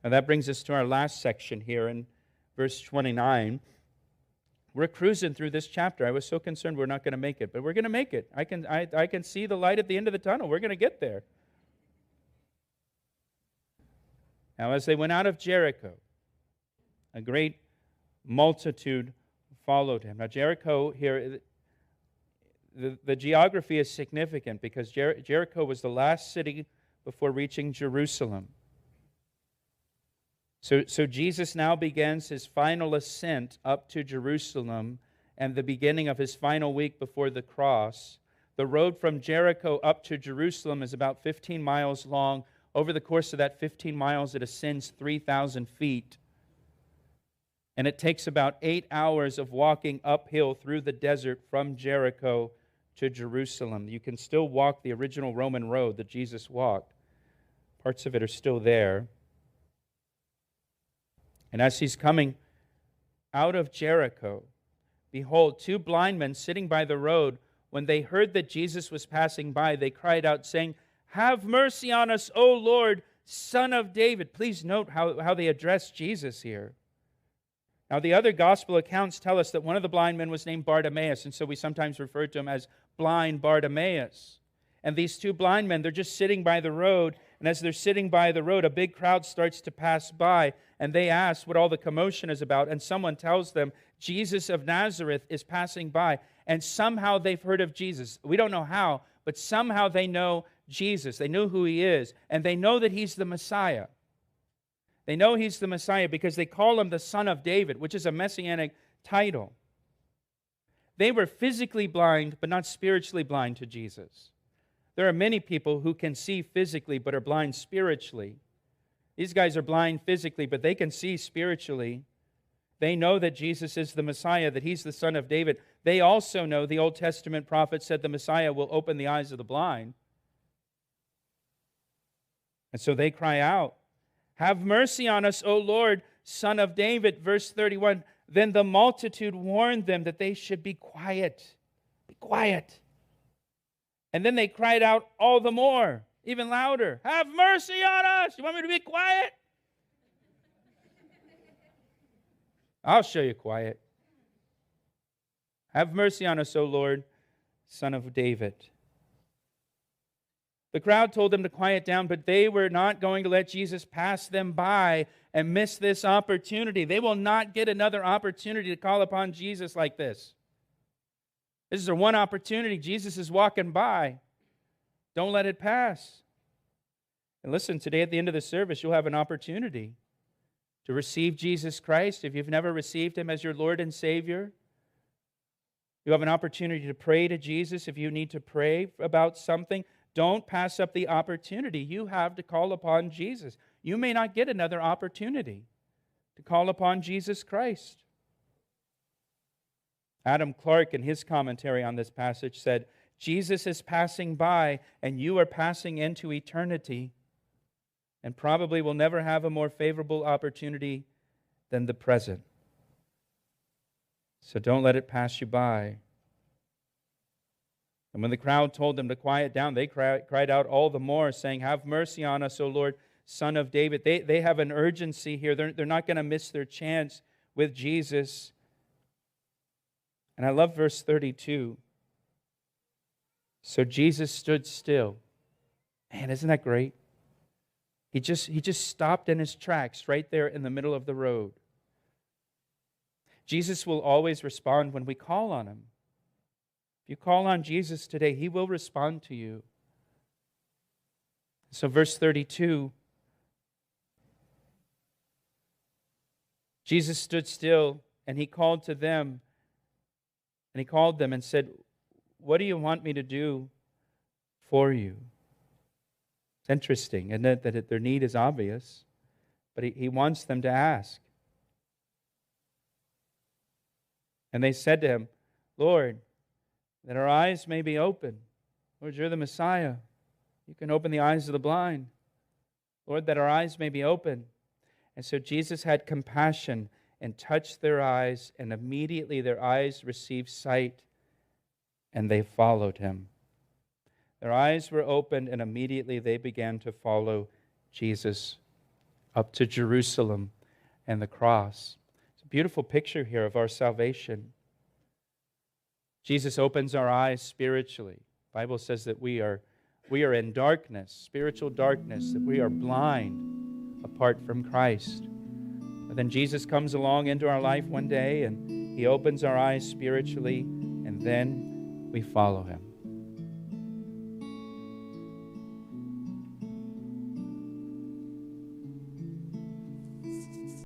Now that brings us to our last section here in verse 29. We're cruising through this chapter. I was so concerned we're not going to make it, but we're going to make it. I can see the light at the end of the tunnel. We're going to get there. Now, as they went out of Jericho, a great multitude followed him. Now, Jericho here, the geography is significant because Jericho was the last city before reaching Jerusalem. So Jesus now begins his final ascent up to Jerusalem and the beginning of his final week before the cross. The road from Jericho up to Jerusalem is about 15 miles long. Over the course of that 15 miles, it ascends 3,000 feet. And it takes about 8 hours of walking uphill through the desert from Jericho to Jerusalem. You can still walk the original Roman road that Jesus walked. Parts of it are still there. And as he's coming out of Jericho, behold, 2 blind men sitting by the road, when they heard that Jesus was passing by, they cried out, saying, "Have mercy on us, O Lord, Son of David." Please note how they address Jesus here. Now, the other gospel accounts tell us that one of the blind men was named Bartimaeus, and so we sometimes refer to him as blind Bartimaeus. And these 2 blind men, they're just sitting by the road, and as they're sitting by the road, a big crowd starts to pass by, and they ask what all the commotion is about, and someone tells them, Jesus of Nazareth is passing by, and somehow they've heard of Jesus. We don't know how, but somehow they know Jesus. They know who he is, and they know that he's the Messiah. They know he's the Messiah because they call him the Son of David, which is a messianic title. They were physically blind, but not spiritually blind to Jesus. There are many people who can see physically, but are blind spiritually. These guys are blind physically, but they can see spiritually. They know that Jesus is the Messiah, that he's the Son of David. They also know the Old Testament prophet said the Messiah will open the eyes of the blind. And so they cry out, "Have mercy on us, O Lord, Son of David." Verse 31, then the multitude warned them that they should be quiet. Be quiet. And then they cried out all the more, even louder, "Have mercy on us." You want me to be quiet? I'll show you quiet. "Have mercy on us, O Lord, Son of David." The crowd told them to quiet down, but they were not going to let Jesus pass them by and miss this opportunity. They will not get another opportunity to call upon Jesus like this. This is their one opportunity. Jesus is walking by. Don't let it pass. And listen, today at the end of the service, you'll have an opportunity to receive Jesus Christ. If you've never received him as your Lord and Savior, you have an opportunity to pray to Jesus if you need to pray about something. Don't pass up the opportunity you have to call upon Jesus. You may not get another opportunity to call upon Jesus Christ. Adam Clarke, in his commentary on this passage, said, Jesus is passing by, and you are passing into eternity, and probably will never have a more favorable opportunity than the present. So don't let it pass you by. And when the crowd told them to quiet down, they cried out all the more, saying, "Have mercy on us, O Lord, Son of David." They have an urgency here. They're not going to miss their chance with Jesus. And I love verse 32. So Jesus stood still. Man, isn't that great? He just stopped in his tracks right there in the middle of the road. Jesus will always respond when we call on him. If you call on Jesus today, he will respond to you. So verse 32, Jesus stood still and he called to them, and he called them and said, "What do you want me to do for you?" It's interesting, isn't it, that their need is obvious, but he wants them to ask. And they said to him, "Lord, that our eyes may be open." Lord, you're the Messiah. You can open the eyes of the blind. Lord, that our eyes may be open. And so Jesus had compassion and touched their eyes, and immediately their eyes received sight, and they followed him. Their eyes were opened, and immediately they began to follow Jesus up to Jerusalem and the cross. It's a beautiful picture here of our salvation. Jesus opens our eyes spiritually. The Bible says that we are in darkness, spiritual darkness, that we are blind apart from Christ. But then Jesus comes along into our life one day and He opens our eyes spiritually, and then we follow Him.